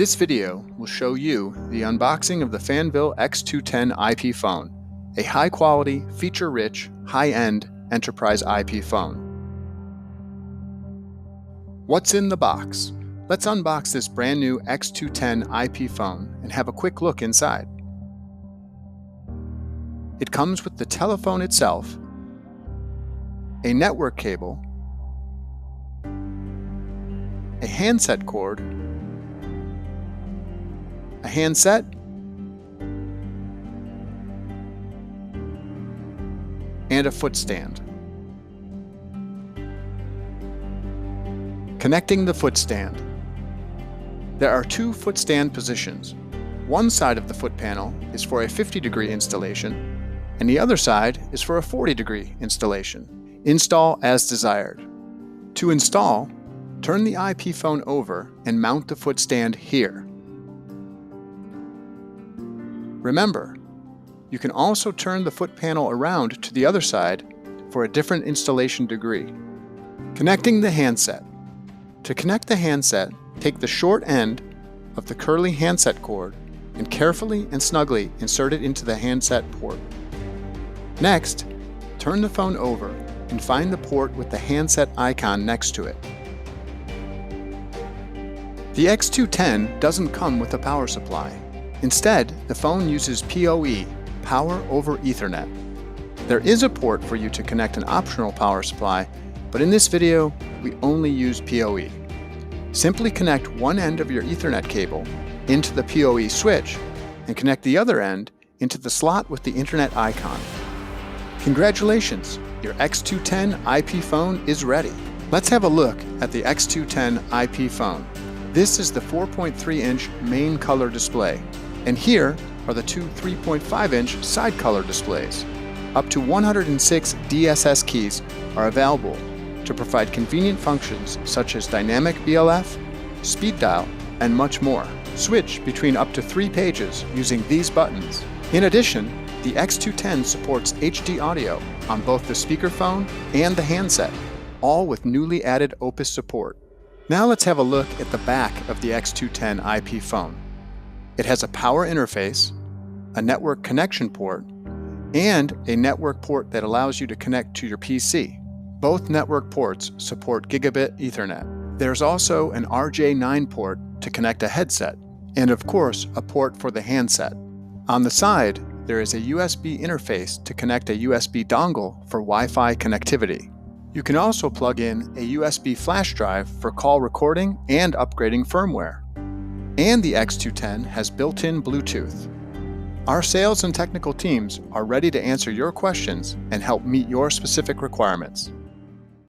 This video will show you the unboxing of the Fanvil X210 IP phone, a high-quality, feature-rich, high-end enterprise IP phone. What's in the box? Let's unbox this brand new X210 IP phone and have a quick look inside. It comes with the telephone itself, a network cable, a handset cord, a handset, and a foot stand. Connecting the foot stand. There are two foot stand positions. One side of the foot panel is for a 50-degree installation, and the other side is for a 40-degree installation. Install as desired. To install, turn the IP phone over and mount the foot stand here. Remember, you can also turn the foot panel around to the other side for a different installation degree. Connecting the handset. To connect the handset, take the short end of the curly handset cord and carefully and snugly insert it into the handset port. Next, turn the phone over and find the port with the handset icon next to it. The X210 doesn't come with a power supply. Instead, the phone uses PoE, Power over Ethernet. There is a port for you to connect an optional power supply, but in this video, we only use PoE. Simply connect one end of your Ethernet cable into the PoE switch and connect the other end into the slot with the Internet icon. Congratulations! Your X210 IP phone is ready. Let's have a look at the X210 IP phone. This is the 4.3-inch main color display, and here are the two 3.5-inch side color displays. Up to 106 DSS keys are available to provide convenient functions such as dynamic BLF, speed dial, and much more. Switch between up to 3 pages using these buttons. In addition, the X210 supports HD audio on both the speakerphone and the handset, all with newly added Opus support. Now let's have a look at the back of the X210 IP phone. It has a power interface, a network connection port, and a network port that allows you to connect to your PC. Both network ports support Gigabit Ethernet. There's also an RJ9 port to connect a headset, and of course, a port for the handset. On the side, there is a USB interface to connect a USB dongle for Wi-Fi connectivity. You can also plug in a USB flash drive for call recording and upgrading firmware. And the X210 has built-in Bluetooth. Our sales and technical teams are ready to answer your questions and help meet your specific requirements.